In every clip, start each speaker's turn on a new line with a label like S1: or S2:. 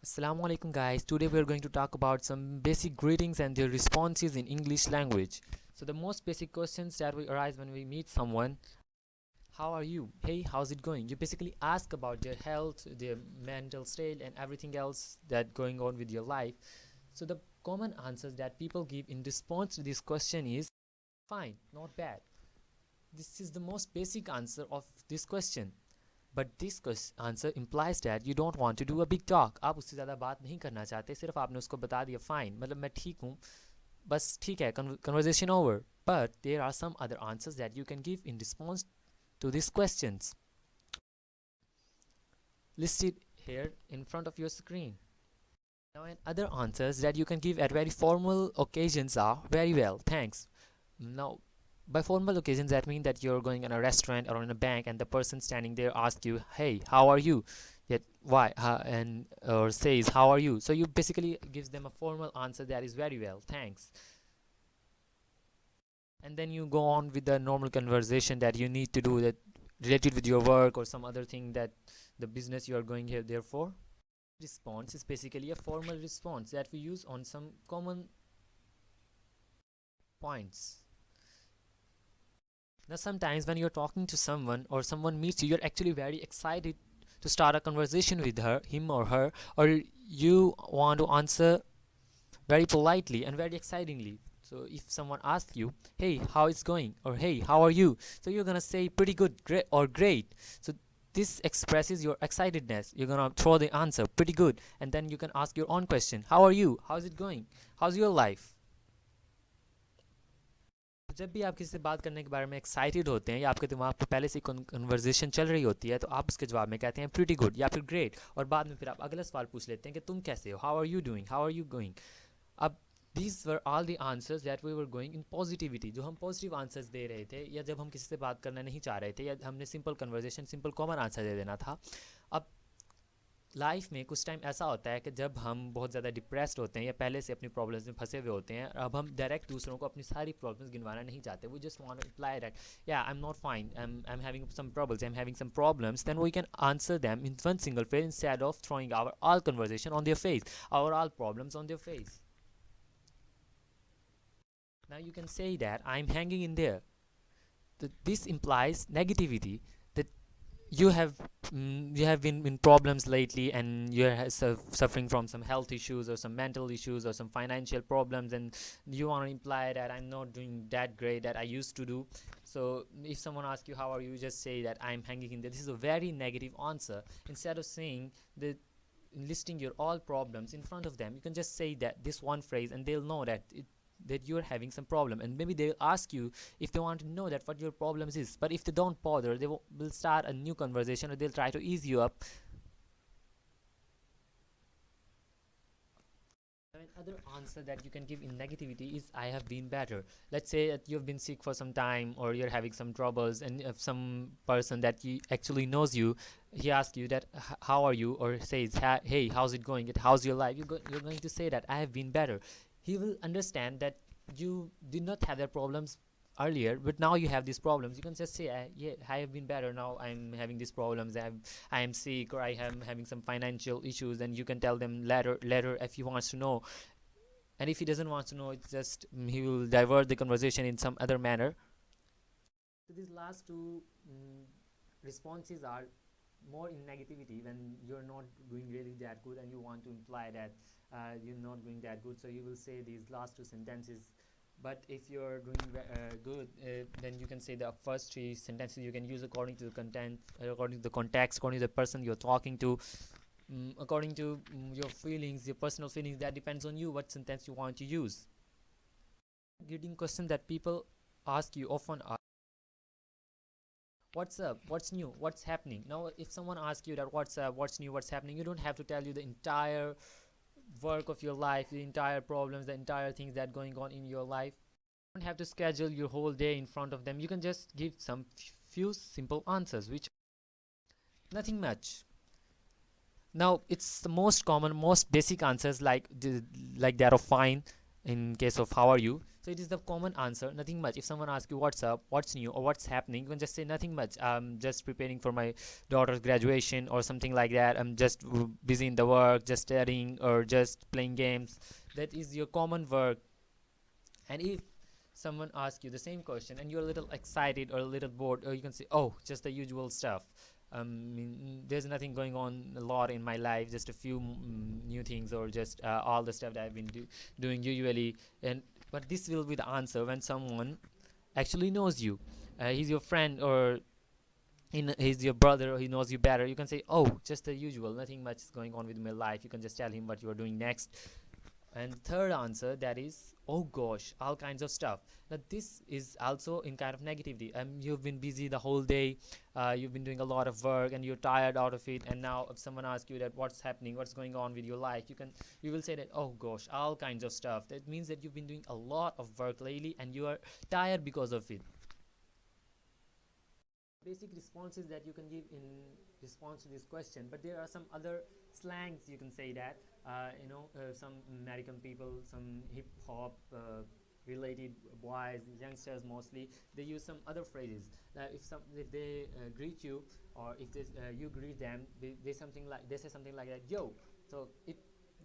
S1: Assalamu alaikum guys. Today we are going to talk about some basic greetings and their responses in English language. So the most basic questions that will arise when we meet someone: how are you? Hey, how's it going? You basically ask about their health, their mental state and everything else that going on with your life. So the common answers that people give in response to this question is fine, not bad. This is the most basic answer of this question. But this answer implies that you don't want to do a big talk. आप उससे ज़्यादा बात नहीं करना चाहते, सिर्फ आपने उसको बता दिया फाइन, मतलब मैं ठीक हूँ, बस ठीक है, conversation over. But there are some other answers that you can give in response to these questions listed here in front of your screen. Now, and other answers that you can give at very formal occasions are very well, thanks. Now, by formal occasions, that means that you're going in a restaurant or in a bank, and the person standing there asks you, "Hey, how are you?" Yet why and or says, "How are you?" So you basically gives them a formal answer that is very well, thanks. And then you go on with the normal conversation that you need to do that related with your work or some other thing that the business you are going here there for. Response is basically a formal response that we use on some common points. Now, sometimes when you're talking to someone or someone meets you, you're actually very excited to start a conversation with him or her, or you want to answer very politely and very excitingly. So if someone asks you, "Hey, how it's going?" or "Hey, how are you?" so you're gonna say pretty good, great, or great. So this expresses your excitedness. You're gonna throw the answer pretty good, and then you can ask your own question: "How are you? How's it going? How's your life?" जब भी आप किसी से बात करने के बारे में एक्साइटेड होते हैं या आपके दिमाग पे पहले से कन्वर्जेशन चल रही होती है, तो आप उसके जवाब में कहते हैं प्रीटी गुड या फिर ग्रेट, और बाद में फिर आप अगला सवाल पूछ लेते हैं कि तुम कैसे हो, how are you doing, how are you going. अब these were all the answers that we were going in positivity, जो हम पॉजिटिव आंसर्स दे रहे थे, या जब हम किसी से बात करना नहीं चाह रहे थे, या हमने simple conversation simple common answer दे देना था. अब लाइफ में कुछ टाइम ऐसा होता है कि जब हम बहुत ज़्यादा डिप्रेस्ड होते हैं या पहले से अपनी प्रॉब्लम्स में फंसे हुए होते हैं, अब हम डायरेक्ट दूसरों को अपनी सारी प्रॉब्लम्स गिनवाना नहीं चाहते. वो just want to imply that yeah I am not fine, I am having some problems, I am having some problems. Then we can answer them in one single phrase instead of throwing our all conversation on their face, our all problems on their face. Now you can say that I'm hanging in there. This implies negativity, that you have you have been in problems lately and you're suffering from some health issues or some mental issues or some financial problems, and you want to imply that I'm not doing that great that I used to do. So if someone asks you how are you, just say that I'm hanging in there. This is a very negative answer. Instead of saying that, listing your all problems in front of them, you can just say that this one phrase and they'll know that you're having some problem, and maybe they'll ask you if they want to know that what your problems is. But if they don't bother, they will start a new conversation, or they'll try to ease you up. Another answer that you can give in negativity is I have been better. Let's say that you've been sick for some time or you're having some troubles, and if some person that you actually knows you, he asks you that how are you, or says, "Hey, how's it going? How's your life?" You're going to say that I have been better. He will understand that you did not have that problems earlier, but now you have these problems. You can just say, "Yeah, I have been better. Now I'm having these problems. I am sick, or I am having some financial issues." And you can tell them later if he wants to know. And if he doesn't want to know, it's just he will divert the conversation in some other manner. So these last two responses are more in negativity, when you're not doing really that good and you want to imply that you're not doing that good, so you will say these last two sentences. But if you're doing good, then you can say the first three sentences you can use according to the content, according to the context, according to the person you're talking to, according to your feelings, your personal feelings. That depends on you what sentence you want to use. Greeting question that people ask you often are, what's up, what's new, what's happening. Now if someone asks you that what's up, what's new, what's happening, you don't have to tell you the entire work of your life, the entire problems, the entire things that going on in your life. You don't have to schedule your whole day in front of them. You can just give some few simple answers, which nothing much. Now it's the most common, most basic answers, like that of fine in case of how are you. So it is the common answer, nothing much. If someone asks you what's up, what's new, or what's happening, you can just say nothing much. I'm just preparing for my daughter's graduation or something like that. I'm just busy in the work, just studying or just playing games. That is your common work. And if someone asks you the same question and you're a little excited or a little bored, or you can say, oh, just the usual stuff. There's nothing going on a lot in my life, just a few new things, or just all the stuff that I've been doing usually. And but this will be the answer when someone actually knows you. He's your friend, or he's your brother, or he knows you better. You can say, oh, just the usual, nothing much is going on with my life. You can just tell him what you are doing next. And third answer, that is, oh gosh, all kinds of stuff. Now this is also in kind of negativity. You've been busy the whole day, you've been doing a lot of work and you're tired out of it, and now if someone asks you that what's happening, what's going on with your life, you will say that, oh gosh, all kinds of stuff. That means that you've been doing a lot of work lately and you are tired because of it. Basic responses that you can give in response to this question, but there are some other slangs you can say that. Some American people, some hip hop related boys, youngsters mostly, they use some other phrases. If they greet you, or if you greet them, they say something like that, yo. So it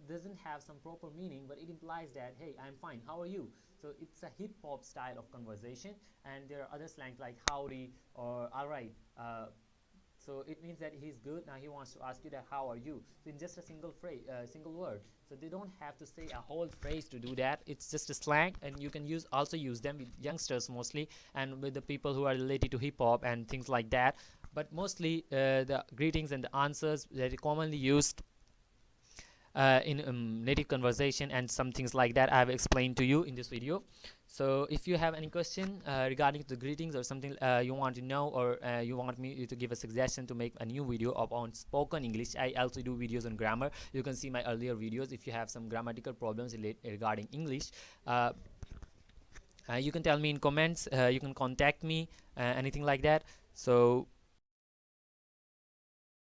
S1: doesn't have some proper meaning, but it implies that, hey, I'm fine, how are you? So it's a hip hop style of conversation. And there are other slangs like howdy or all right. So it means that he's good. Now he wants to ask you that how are you. So in just a single phrase, single word. So they don't have to say a whole phrase to do that. It's just a slang, and you can also use them with youngsters mostly, and with the people who are related to hip hop and things like that. But mostly the greetings and the answers that are commonly used in native conversation and some things like that I have explained to you in this video. So if you have any question regarding the greetings, or something you want to know, or you want me to give a suggestion to make a new video on spoken English, I also do videos on grammar. You can see my earlier videos if you have some grammatical problems regarding English. You can tell me in comments, you can contact me, anything like that. So